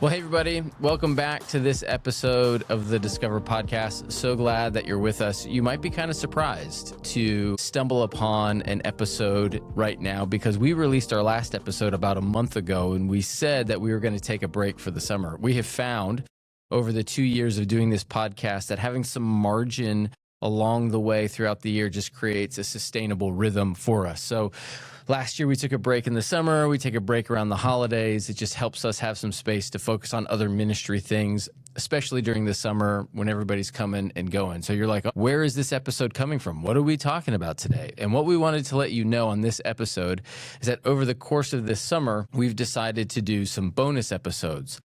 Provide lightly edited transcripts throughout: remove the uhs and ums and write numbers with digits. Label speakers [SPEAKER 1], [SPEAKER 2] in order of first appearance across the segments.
[SPEAKER 1] Well, hey, everybody. Welcome back to this episode of the Discover Podcast. So glad that you're with us. You might be kind of surprised to stumble upon an episode right now because we released our last episode about a month ago, and we said that we were going to take a break for the summer. We have found over the 2 years of doing this podcast that having some margin along the way throughout the year just creates a sustainable rhythm for us. So last year we took a break in the summer, we take a break around the holidays. It just helps us have some space to focus on other ministry things, especially during the summer when everybody's coming and going. So you're like, where is this episode coming from? What are we talking about today? And what we wanted to let you know on this episode is that over the course of this summer, we've decided to do some bonus episodes.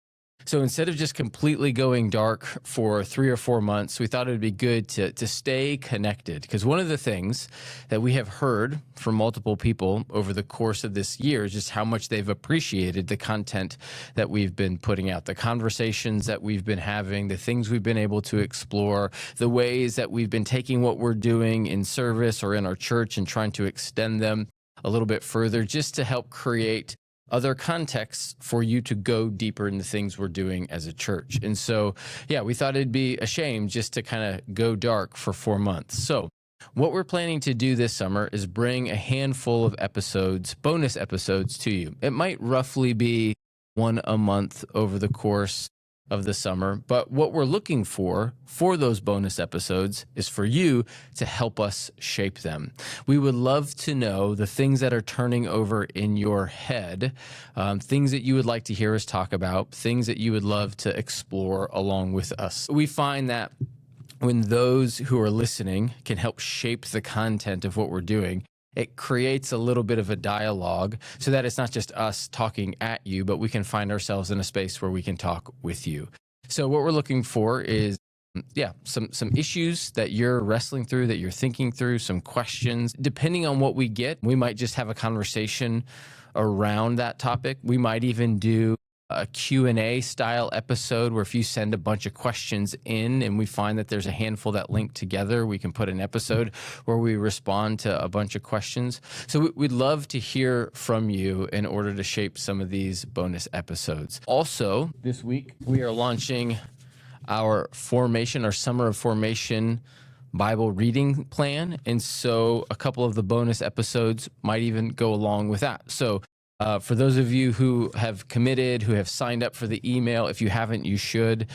[SPEAKER 1] So instead of just completely going dark for 3 or 4 months, we thought it would be good to stay connected. Because one of the things that we have heard from multiple people over the course of this year is just how much they've appreciated the content that we've been putting out, the conversations that we've been having, the things we've been able to explore, the ways that we've been taking what we're doing in service or in our church and trying to extend them a little bit further just to help create other contexts for you to go deeper in the things we're doing as a church. And so, yeah, we thought it'd be a shame just to kind of go dark for 4 months. So what we're planning to do this summer is bring a handful of episodes, bonus episodes to you. It might roughly be one a month over the course of the summer. But what we're looking for those bonus episodes is for you to help us shape them. We would love to know the things that are turning over in your head, things that you would like to hear us talk about, things that you would love to explore along with us. We find that when those who are listening can help shape the content of what we're doing, it creates a little bit of a dialogue so that it's not just us talking at you, but we can find ourselves in a space where we can talk with you. So what we're looking for is, some issues that you're wrestling through, that you're thinking through, some questions. Depending on what we get, we might just have a conversation around that topic. We might even do a Q&A style episode where if you send a bunch of questions in and we find that there's a handful that link together, we can put an episode where we respond to a bunch of questions. So we'd love to hear from you in order to shape some of these bonus episodes. Also, this week we are launching our Summer of Formation Bible reading plan. And so a couple of the bonus episodes might even go along with that. So for those of you who have committed, who have signed up for the email, if you haven't, you should.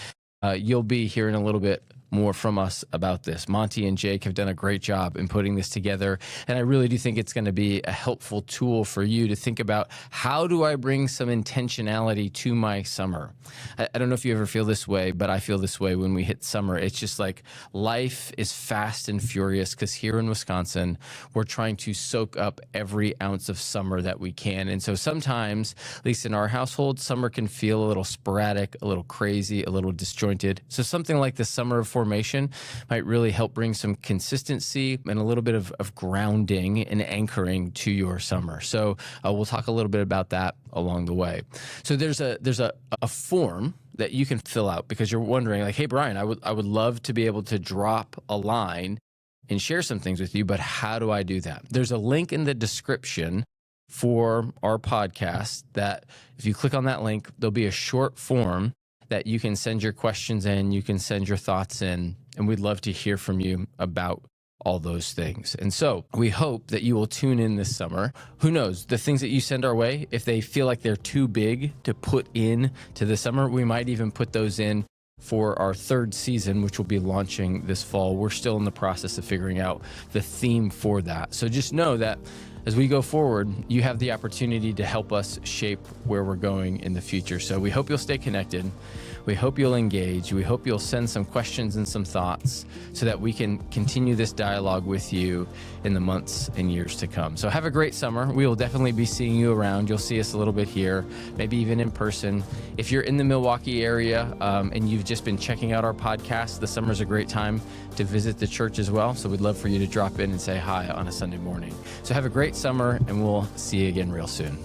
[SPEAKER 1] You'll be hearing a little bit more from us about this. Monty and Jake have done a great job in putting this together, and I really do think it's going to be a helpful tool for you to think about, how do I bring some intentionality to my summer? I don't know if you ever feel this way, but I feel this way when we hit summer. It's just like life is fast and furious because here in Wisconsin, we're trying to soak up every ounce of summer that we can. And so sometimes, at least in our household, summer can feel a little sporadic, a little crazy, a little disjointed. So something like the Summer of Formation might really help bring some consistency and a little bit of grounding and anchoring to your summer. So we'll talk a little bit about that along the way. So there's a form that you can fill out because you're wondering, like, hey, Brian, I would love to be able to drop a line and share some things with you, but how do I do that? There's a link in the description for our podcast that if you click on that link, there'll be a short form that you can send your questions in, you can send your thoughts in, and we'd love to hear from you about all those things. And so we hope that you will tune in this summer. Who knows, the things that you send our way, if they feel like they're too big to put in to the summer, we might even put those in for our 3rd season, which will be launching this fall. We're still in the process of figuring out the theme for that. So just know that as we go forward, you have the opportunity to help us shape where we're going in the future. So we hope you'll stay connected. We hope you'll engage. We hope you'll send some questions and some thoughts so that we can continue this dialogue with you in the months and years to come. So have a great summer. We will definitely be seeing you around. You'll see us a little bit here, maybe even in person. If you're in the Milwaukee area and you've just been checking out our podcast, the summer's a great time to visit the church as well. So we'd love for you to drop in and say hi on a Sunday morning. So have a great summer, and we'll see you again real soon.